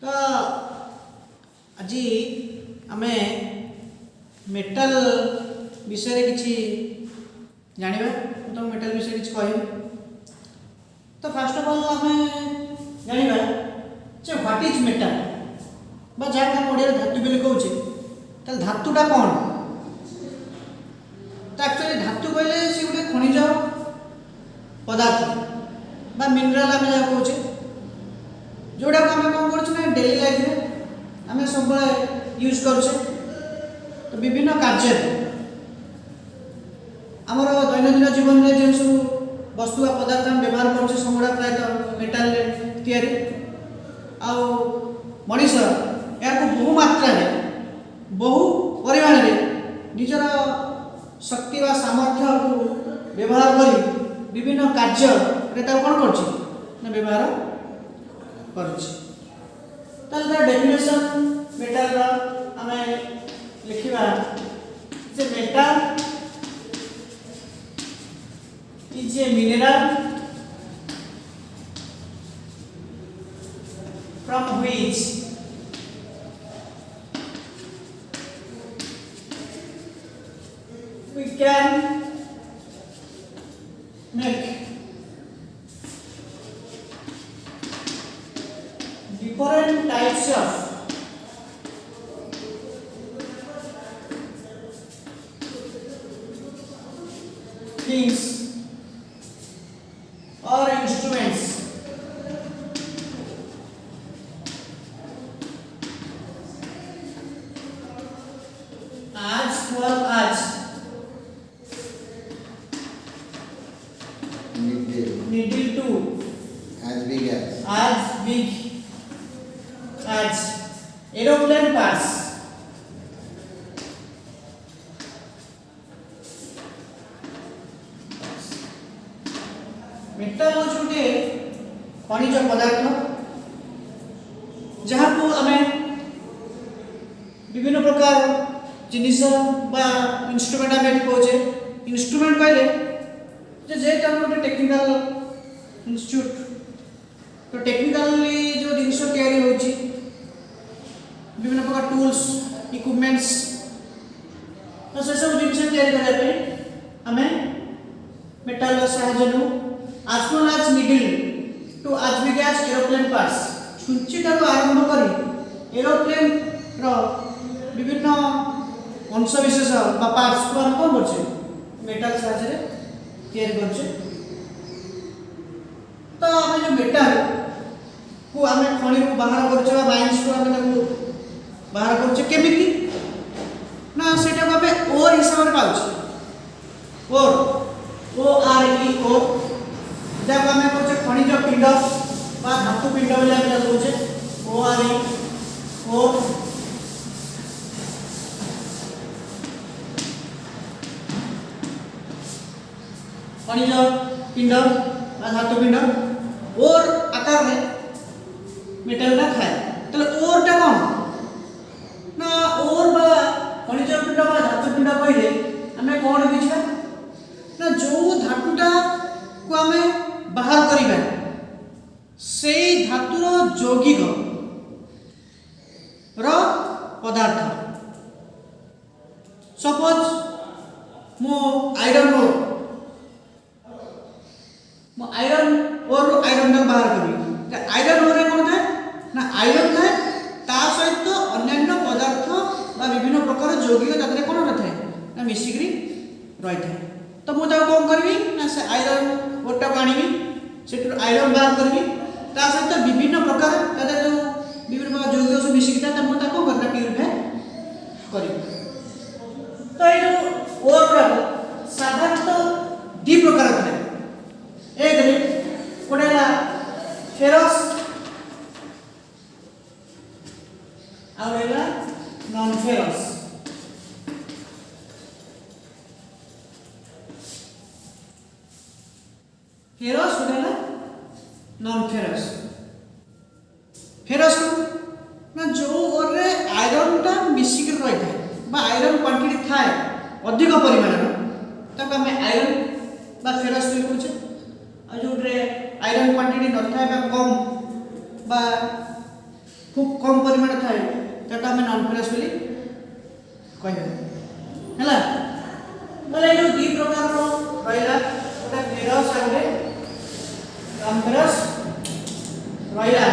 तो आज आमे मेटल विषय किसी जानिबा तो मेटल विषय किसी कहबी। तो फर्स्ट ऑफ ऑल आमे जानिबा जे व्हाट इज मेटल बा जहाँ हम ओडिया धातु बोली कहूचे ताल धातुटा कौन। तो एक्चुअली धातु कहले सी गोटे खनिज पदार्थ बा मिनरल आम जहाँ कहूचे जोड़ा को आम कौन कर डेली लाइफ में आम सब यूज करुचे। तो विभिन्न कार्य आमर दैनंदिन जीवन में जो सब वस्तु आ पदार्थ आम व्यवहार करुचे सबुड़ा प्रायतः मेटाल तैयारी आउ मनीष या बहु मात्रा बहु परिमाण निजर शक्ति व सामर्थ्य को व्यवहार कर विभिन्न कार्य कौन कर व्यवहार कर डेफिनेशन मेटाल आम लिखा जे metal is a mineral from which we can make different types of things or instruments as well as needle to as big as aeroplane parts metal होते खनिज पदार्थ जहाँ को आम विभिन्न प्रकार जिनिस बा इंस्ट्रूमेंट आम कहे इंस्ट्रूमेंट कहले जेहेतु आम गोटे टेक्निकल इंस्टीट्यूट तो टेक्निकली जो जिनस तैयारी होची विभिन्न प्रकार टूल्स इक्विपमेंट्स तो से सब जिनस तैयारी करने आम मेटाल साहाय्य नु as well as needle to as big as aeroplane parts छुंचीटारू आरंभ करी एरोप्लेन रो विभिन्न अंश विशेष बा पार्ट्स को हम कौन करछे मेटाल साहाय्य तैयारी करछे। तो आम जो मेटाल को आम खनि को बाहर करछे बा माइंस को आम बाहर करछे केमिति ना सेटा को आम ओर हिसाब रे पाउछे ओर ओ आर ई ओ जब आम कहे खनिज पिंड बा धातु पिंड बोले आम कहे ओ आर ई ओ खनिज पिंड बा धातु पिंड और आकार में मेटल ना थाए तो और टा कौन ना और बा खनिज पिंड बा धातु पिंड कहले आम कौन बुझा ना जो धातुटा को आम बाहर करिबा से धातुर यौगिक रो पदार्थ सपोज मो आयरन ओर आयरन का बाहर करी आयरन ओर कौन थाए ना आयरन थाए ता सहित अन्य पदार्थ बा विभिन्न प्रकार यौगिक तादरे कौन रही ना मिसिकी रही था। तो मुझे कौन करी ना से आयरन ओरटा को आनी से आयरन बाहर करी ता सहित विभिन्न प्रकार जो विभिन्न प्रकार यौगिक सब मिसिकी था मुझे कौन करना प्यूरिफाई करी। तो ये ओर साधारणतः दी प्रकार था एक गोटे फेरस और नॉन फेरस। फेरस गोटे नॉन फेरस फेरस ना जो ओर आयरन टा मिसिक रही था बा आयरन क्वांटिटी थाए अधिक परिमाण तक आम आयरन बा फेरस कहूचे आ जो आयरन क्वांटिटी न था कम बा खूब कम परिमाण थाए ताटा आम नॉन फेरस बोली कहबे हैला। बोले जो दी प्रकार रो रहिला गोटे फेरस आ गोटे नॉन फेरस रहिला।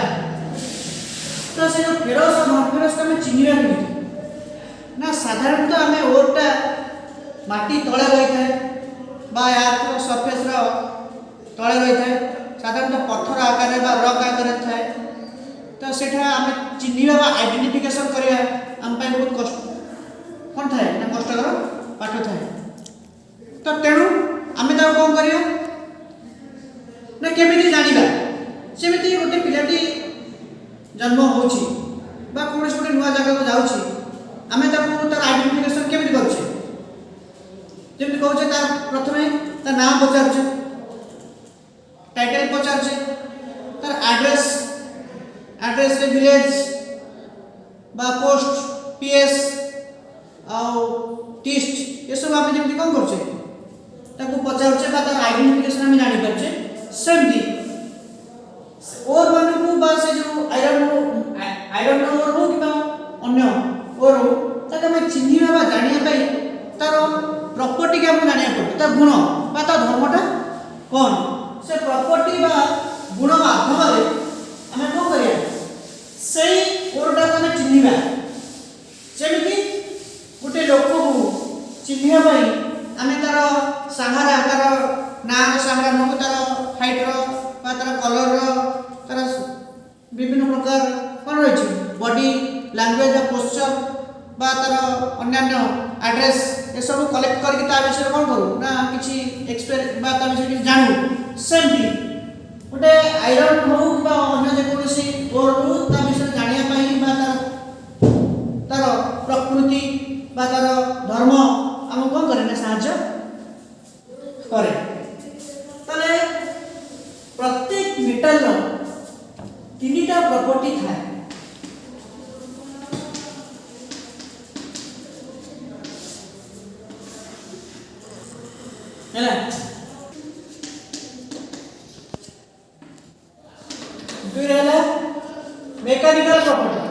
तो से जो फेरस और नॉन फेरस आम चिन्हिबा केमिति ना साधारणतः आम ओरटा माटी तले रही थाए बा यार सरफेस रो तले रही थाए साधारणतः पत्थर आकार बा रक आकार थाए। तो सेठा आम चिन्हिबा बा आइडेंटिफिकेशन करबा आम पाई बहुत कष्ट कौन थाए ना कष्टकर पाठ थाए। तो तेणु आम कौन करिया ना केमिति जानिबा सेमिति गोटे पिलाटी जन्म होउछि बा कोनोसी गोटे नुआ जगह को जाउछि आम तार आइडेंटिफिकेशन केमिति करछे जेमिति कहउछे तार प्रथमे तार नाम पचारछे टाइटल पचारछे तार एड्रेस रे विलेज बा पोस्ट पीएस आउ टिस्ट ये सब आम जेमिति कौन करछे ताको पचारछे बा तार आइडेंटिफिकेशन आम जानि परछे। सेमती और मानकु बा से जो आयरन और हो कि अन्य और हो ताके हम चिन्हिबा बा जानिया पाई तार प्रॉपर्टी के हम जानिया पड़े तार गुण बा तार धर्मटा कौन से प्रॉपर्टी बा गुण माध्यम रे हम को करिया सेही ओरटा को चिन्हिबा। जेमिति गोटे लोक को चिन्हिबा पाई आमे तार सहारा तार नाम सहारा न तार हाइट रो बा तार कलर रो तार विभिन्न प्रकार कौन रही बॉडी लैंग्वेज पोस्चर बा तार अन्य एड्रेस ये सब कलेक्ट करके ता विषय कौन करू ना किछि एक्सपेरियंस बा ता विषय किछि जानू। सेमती गोटे आयरन हो बा अन्य जे कोनोसी और हो ता विषय जानिया पाई बा तार प्रकृति बा तार धर्म हम कौन करे ना साहाय्य करे। ताले प्रत्येक मेटल रो तीनटा प्रॉपर्टी थाए हैला। दुई रहला मैकेनिकल प्रॉपर्टी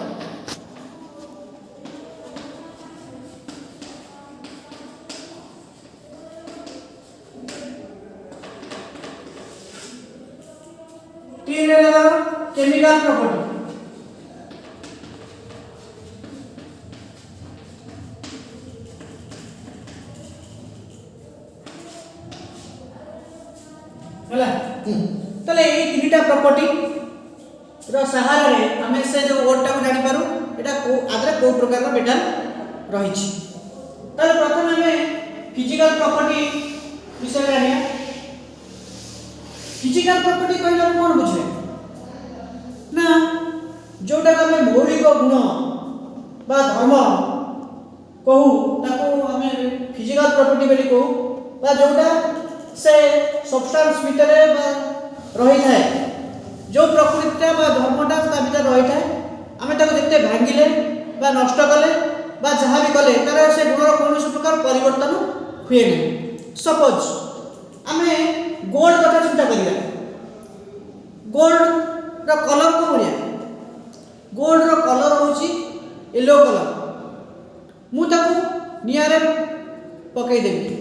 तीन रहला केमिकल प्रॉपर्टी हैला। तले ए तीनटा प्रॉपर्टी रो सहारा रे हमें से जो वर्ड को जानि पारू एटा को आदरे को प्रकार रो मेटल रही छी। तले प्रथम हमें फिजिकल प्रॉपर्टी विषय जानिया। फिजिकल प्रॉपर्टी कहला कोन बुझे ना जोटा हमें मौलिक गुण बा धर्म कहू ताको हमें फिजिकल प्रॉपर्टी बोली कहू बा जोटा से सब्सटेंस भितरे रही थाए जो प्रकृति बा धर्मटा ता भीतर रही थाए आमे ताको जते भांगिले बा नष्ट कले बा जहा भी कले तार से गुणर कोनोसी प्रकार परिवर्तन हुए नहीं। सपोज आमे गोल्ड कथा चिंता करिया गोल्ड रो कलर को बोलिया गोल्ड रो कलर होची येलो कलर मु ताको नियारे पकई देबी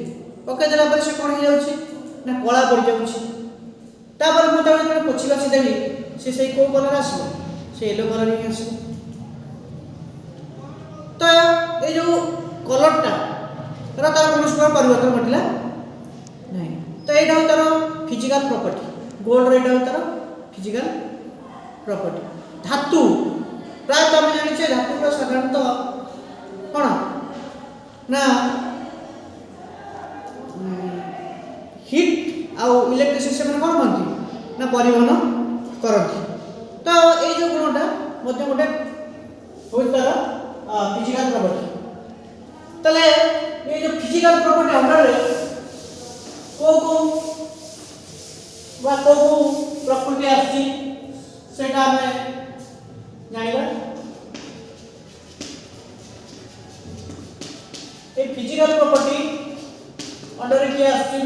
पकई देला पर से कोन हो जाउची ना कला पड़ जाउची तापर मु ताको जने पोछि बाछि देबी से सेई को कलर आसो से येलो कलर ही आसो। तो ए जो कलरटा तरा तार कोनोसी परिवर्तन घटिला नहीं। तो एटा तार फिजिकल प्रॉपर्टी गोल्ड रो एटा तार फिजिकल प्रॉपर्टी। धातु प्राय तो हम जानि छे धातु रो साधारणतः कोन ना हीट आउ इलेक्ट्रिसिटी से कोन बनती ना परिवहन करती। तो ए जो गुणटा मध्य गोटे होतार फिजिकल प्रॉपर्टी। तले ये जो फिजिकल प्रॉपर्टी अंडर रे को प्रकृति आसी सेटा हमें जानिबा। ए फिजिकल प्रॉपर्टी अंडर के आसी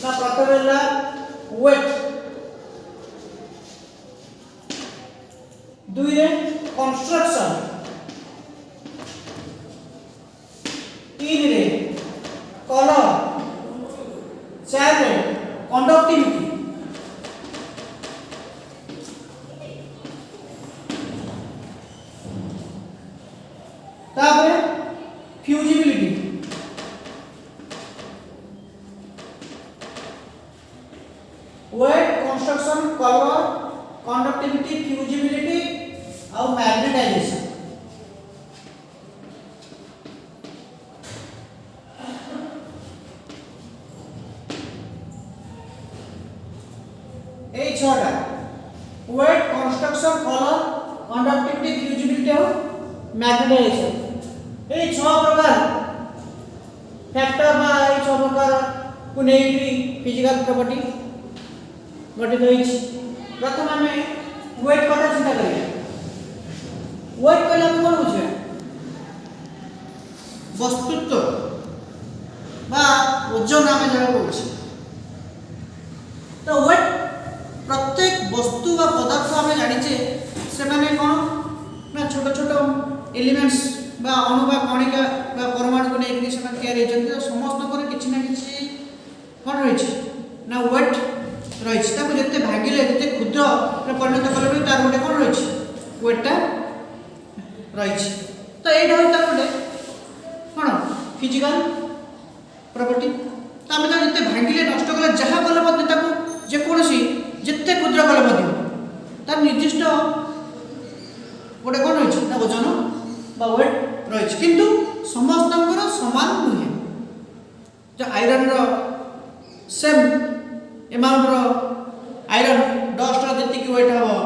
ना प्रथम है वेट दुई रे कंस्ट्रक्शन, 3 रे कलर, 4 रे कंडक्टिविटी, तापर फ्यूजिबिलिटी, वेट, कंस्ट्रक्शन, कलर, कंडक्टिविटी, फ्यूजिबिलिटी और मैग्नेटाइजेशन। ए छटा वेट, कंस्ट्रक्शन, कलर, कंडक्टिविटी, फ्यूजिबिलिटी और मैग्नेटाइजेशन, ए 6 प्रकार फैक्टर बा ए 6 प्रकार को नेकी फिजिकल प्रॉपर्टी गठित होइछि। प्रथम हमें वेट कथा चिंता करिया। वेट कहला कोन बुझिया? वस्तुत्व बा ओजन आमे जाय कहउछि। तो वेट प्रत्येक वस्तु बा पदार्थ आमे जानिछे से माने कोन ना छोट छोट एलिमेंट्स बा अणु बा कणिका बा परमाणु को नेकी से तैयार हेजंती। समस्त पर किछि ना किछि कोन रहिछि ना वेट रहिछि। ताको जते भागिले जते क्षुद्र रे परिणत कले भी तार गोटे कोन रहिछि वेटटा रहिछि। तो एटा हो तार गोटे कोन फिजिकल प्रॉपर्टी। तो हम जते भागिले नष्ट कले जहा कले मध्ये ताको जे कोनसी जते क्षुद्र कले मध्ये तार निर्दिष्ट गोटे कोन रहिछि ना वजन बा वेट रहिछि। किंतु समस्तंकर समान नुहे। जो आयरन रो सेम अमाउंट रो आयरन डस्ट रो जति वेट हबो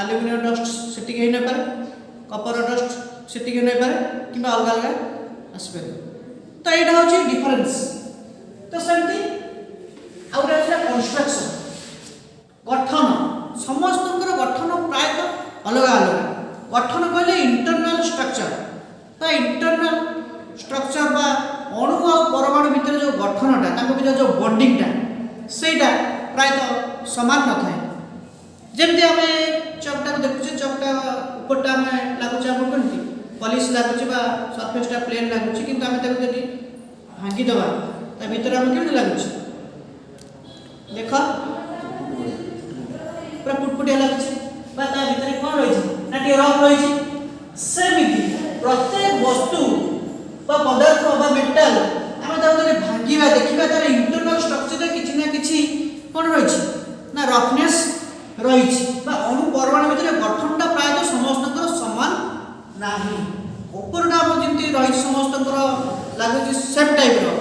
एल्युमिनियम डस्ट सेति के नै पारे, कपर डस्ट सेति के नै पारे किबा अलग अलग आस्पेक्ट। तो एटा होची डिफरेंस। तो सेमती आउर आछला कंस्ट्रक्शन गठन। समस्तंकर गठन प्राय अलग अलग। गठन कहले इंटरनल स्ट्रक्चर बा इंटरनल स्ट्रक्चर बा अणु और परमाणु भितर जो गठनटा ताको भितर जो बॉन्डिंगटा सेटा प्राय समान न थाए। जेमती आमे चकटा देखुचे चकटा ऊपरटा आमे लागुचे हम कोनती पॉलिश लागुचे बा सरफेसटा प्लेन लागुचे। किंतु आमे ताको जदी भांगी दबा ता भितर आमे केमि लागुचे देखो पूरा पुटपुटिया लागुचे बा ता भितर कोन रहिছে ना टी रफ रहिছে। सेमिति प्रत्येक वस्तु बा पदार्थ बा मेटल आमे ताको जदी भांगीबा देखिबा तार इंटरनल स्ट्रक्चर किछि ना किछि कोन रहिছে ना रफनेस रहिছে बा अणु परमाणु भितर गठनटा प्राय समस्तकर समान नाही। ऊपरटा हम जेमति रहिছে समस्तकर लागुଛି सेम टाइप रो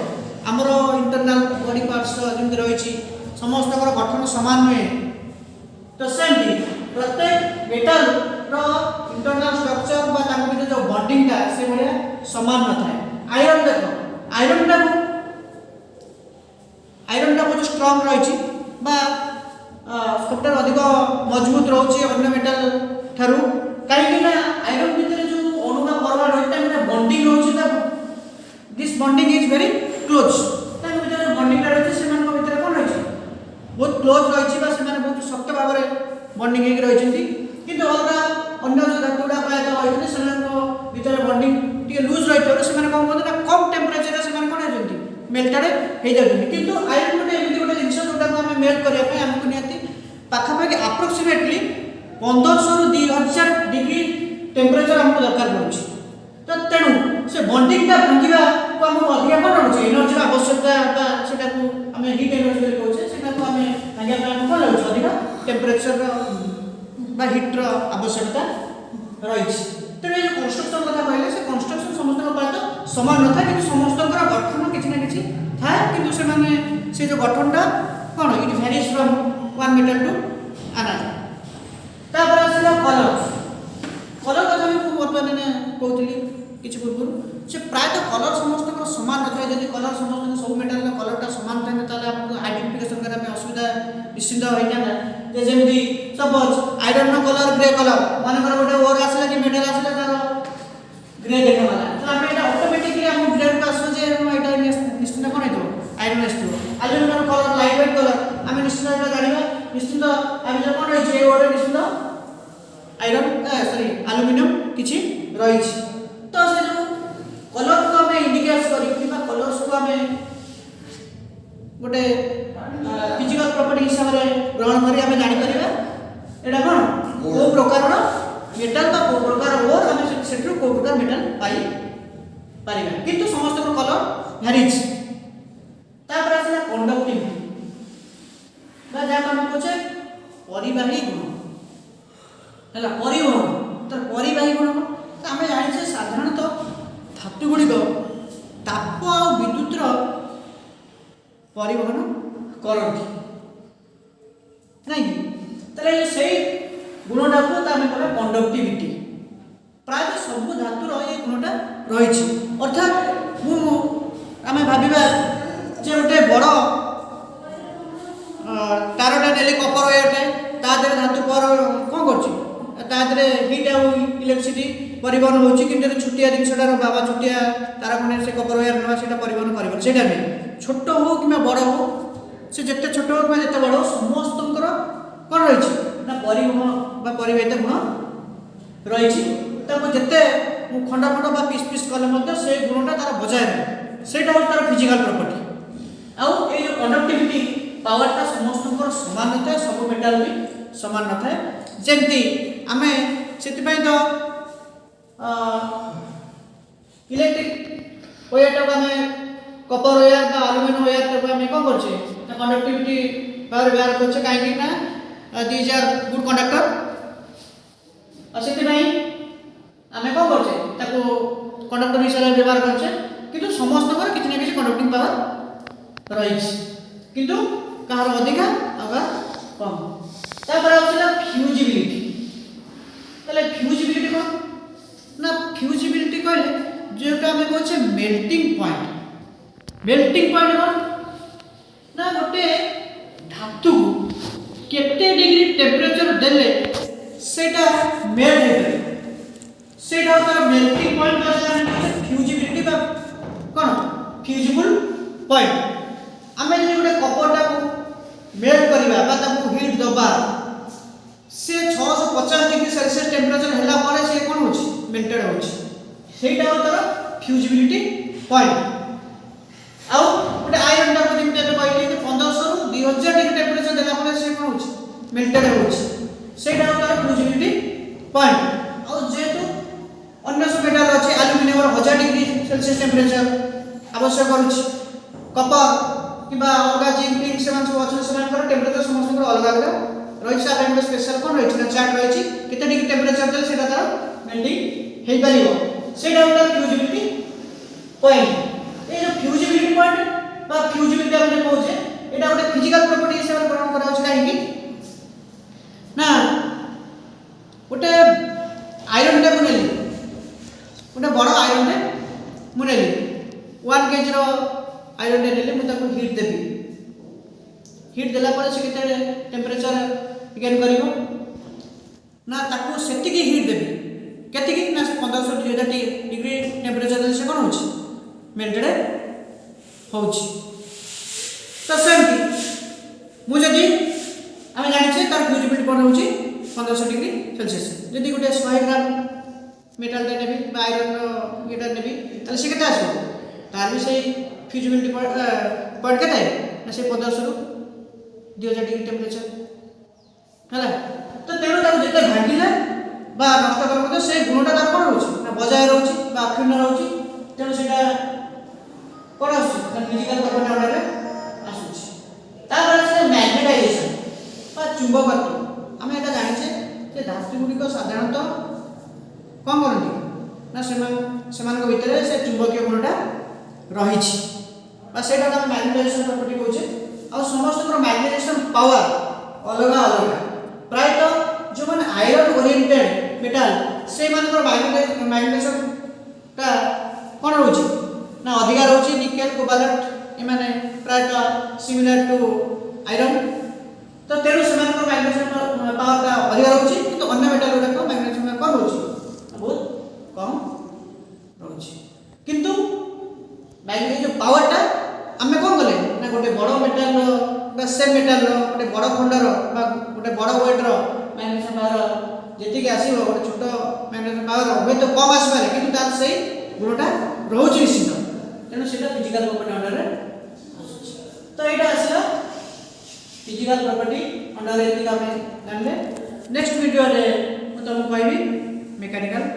हमर इंटरनल बॉडी पार्ट्स जेमति रहिছে समस्तकर गठन समान नहे। तो सेमति प्रत्येक मेटल रो इंटरनल स्ट्रक्चर बा ताको भितर जो बॉन्डिंगटा से भलिया समान न थाए। आयरन देखो आयरनटा बहुत स्ट्रांग रहिଛି बा सबटा अधिक मजबूत रहउछि अन्य मेटल थारु। काहे ना आयरन भितर जो अणु बा परमाणु रहता है बॉन्डिंग रहउछि ता this bonding is very close. ता भितर बॉन्डिंग रहउछि सेमान को भितर कोन रहिछि बहुत क्लोज रहिछि बा सेमान बहुत शक्त भाव रे बॉन्डिंग हेक रहिछन्ती। किंतु अलगा अन्य जो धातुडा प्राय तो रहिछन्ती सेमान को भितर बॉन्डिंग टिके लूज रहितो सेमान कोन कोन ना कम टेंपरेचर रे सेमान कोन हेजन्ती मेल्टेड हे जाउछन्ती। किंतु आयरन गोटे एमिति गोटे जिंस जोटा को हम मेल्ट करिया पे हमको नियति पाखापाखि अप्रोक्सीमेटली 1500 रु 2000 डिग्री टेम्परेचर हमको दरकार पड़ुछि। तो तेणु से बॉन्डिंगटा भांगिबा को हमको अधिक कोन रहउछि एनर्जी आवश्यकता बा सेटा को हम हीट एनर्जी बोली कहउछे सेटा को हम भांगिया पे हमको कोन रहउछि अधिक टेम्परेचर बा हीट रो आवश्यकता रहिछि। तेणु ये कंस्ट्रक्शन कथा कहले से कंस्ट्रक्शन समस्त प्राय समान न था कि समस्तकर गठन किछि ना किछि था। किंतु से माने से जो गठनटा कोन it varies from one metal to another. तापर आसीला कलर। कलर कथा मैं वर्तमान ने कहउतली किछि पूर्व से प्राय तो कलर समस्तकर समान न था। यदि कलर समस्त सब मेटल का कलरटा समान था ताले हमको आइडेंटिफिकेशन करे में असुविधा निश्चित होइता। जे जेमि सपोज आयरन नो कलर ग्रे कलर माने कर गोटे ओर आसीला कि मेटल आसीला तार ग्रे देखा वाला। तो हम एटा ऑटोमेटिकली हम ब्रेन को आसो जे एटा निश्चित कोन हेतो आयरन आस्तो। Aluminium colour light weight colour हम निश्चित एटा जानिबा निश्चित हम जे कोन होइछे ओर निश्चित आयरन सॉरी एल्युमिनियम किछि रही तो से जो कलर को हमें इंडिकेट करी कि कलर्स को हमें गोटे फिजिकल प्रॉपर्टी हिसाब से ग्रहण करी हमें जानि परिबा एटा कोन को प्रकार मेटल बा को प्रकार ओर हमें सेट्रो को प्रकार मेटल पाई परिबा किंतु समस्त को कलर भ्यारीज तापर आसला कंडक्टिविटी बा जा हम कहछे परिवाही गुण हला परिवहन तो परिवाही गुण तो हमें जानि साधारणतः धातु गुड़िक ताप आ विद्युत परिवहन करती नहीं ताले से गुणटा को आम कह कंडक्टिविटी प्राय सब धातुर ये गुणटा रही अर्थात आम भाविबा जे गोटे बड़ तारटा नेली कपर वायरटे तादर धातु पर कौन कर हिट आ इलेक्ट्रिसिटी परिवहन होची कि छुटिया जिनसटार बाबा छुटिया तार खंडे से कपर वायर ना से परिवहन कर से छोट हो कि बड़ हो से जिते छोट हो कि जिते बड़ हो समस्त कौन रही ना परिवहन बा परिवाहित गुण रही जिते खंड खंड बा पीस पीस कले से गुणटा तार बजाय रहे से तार फिजिकल प्रॉपर्टी आउ ये जो कंडक्टिविटी पावरटा समस्त सामान न था सब मेटाल भी सामान न था जमती आम से तो इलेक्ट्रिक वायरटा को आम कपर वायर बा एल्युमिनियम वायर को आम कौन करछे कंडक्टिविटी पावर व्यवहार करछे काहेकि ना दीज आर गुड कंडक्टर और से आम कौन करछे ताको कंडक्टर हिसाब से व्यवहार करछे किंतु समस्त किसी ना किसी कंडक्टिंग पावर रही किंतु कहार अधिका आगा कम तापर आउला फ्यूजिबिलिटी तले फ्यूजिबिलिटी कौन ना फ्यूजिबिलिटी कहले जोटा हम कहछे मेल्टिंग पॉइंट कौन ना गोटे धातु केते डिग्री टेम्परेचर देले सेटा मेल्ट हेबे सेटा तार मेल्टिंग पॉइंट बा फ्यूजिबिलिटी बा कौन फ्यूजिबल पॉइंट आमे जे गोटे कपरटा को मेल्ट करबा बा ताको हीट दबा से 650 डिग्री सेल्सियस टेम्परेचर हैला परे से कोन होची मेल्टेड होची सेटा तार फ्यूजिबिलिटी पॉइंट आउ गोटे आयरन टा को जेमते कहले कि 1500 रु 2000 डिग्री टेम्परेचर देला परे से कोन होची मेल्टेड होची सेटा तार फ्यूजिबिलिटी पॉइंट आउ जेतु अन्य सब मेटल अछि एल्युमिनियम 1000 डिग्री सेल्सियस टेम्परेचर आवश्यक होची कपर किबा अलग जिंक से सब अच्छे से टेम्परेचर समस्त अलग अलग रही से आप स्पेशल कौन रही चार्ट रही कितने डिग्री टेम्परेचर देले सेटा तार मेल्टिंग हे परिबो सेटा होता फ्यूजिबिलिटी पॉइंट ए जो फ्यूजिबिलिटी पॉइंट बा फ्यूजिबिलिटी हम कहूजे एटा गोटे फिजिकल प्रॉपर्टी हिसाब से ग्रहण करा होछ काहे कि ना गोटे आयरन टे मुनेली गोटे बड़ आयरन टे मुनेली 1 केजी रो आयरन टे नेले मु ताको हीट देबी हीट देला पर से केते टेम्परेचर गेन करिवो ना ताको सेति की हीट देबी केते की ना 1500 डिग्री टेम्परेचर से कोन होची मेल्टेड होची तो सेमती मु जदी हम जानि छे तार फ्यूजिबिलिटी कोन होची 1500 डिग्री सेल्सियस जदी गोटे 100 ग्राम मेटल दे नेबी बा आयरन गिटर नेबी तले से केते आसो तार भी सही फ्यूजिबिलिटी पॉइंट केते ना से 1500 रु 2000 डिग्री टेम्परेचर हला तो तेरो ताको जते भांगिले बा नष्ट कर से गुणटा तार कोन होची ना बजाय रहउची बा अखंड रहउची तेनो सेटा कोन आसु ना फिजिकल प्रॉपर्टी ऑर्डर आसुची तापर से मैग्नेटाइजेशन बा चुंबकत्व हम एटा जानि छे जे धातु गुडी को साधारणतः कोन करंती ना सेमान को भीतर से चुंबकीय गुणटा रही छी बा सेटा हम मैग्नेटाइजेशन प्रॉपर्टी कहउचे और समस्त मैग्नेटाइजेशन पावर अलग अलग प्राय तो जो माने आयरन ओरिएंटेड मेटल से मानकर मैग्नेटाइजेशन का कोन होची ना अधिकार होची निकेल कोबाल्ट ए माने प्राय तो सिमिलर टू आयरन तो तेरो से मानकर मैग्नेटाइजेशन पावर का अधिकार होची किंतु अन्य मेटल गुडा को मैग्नेटाइजेशन कम होची बहुत कम होची किंतु मैग्नेटाइजेशन पावर टा हमें कोन गले ना गोटे बड़ मेटल बा सेम मेटल गोटे बड़ खंडर बा गोटे बड़ वेट रो मैग्नेटाइजेशन पावर जेतिक आसीबो गोटे छोट मैग्नेटिक पावर हुए तो कम आसपारे किंतु तार से गुणटा रोच निश्चित तेणु से फिजिकल प्रॉपर्टी अंडर रे तो एटा आसला फिजिकल प्रॉपर्टी अंडर रे एतिक आमे जानले नेक्स्ट वीडियो रे म तुमको कहबी मेकानिकल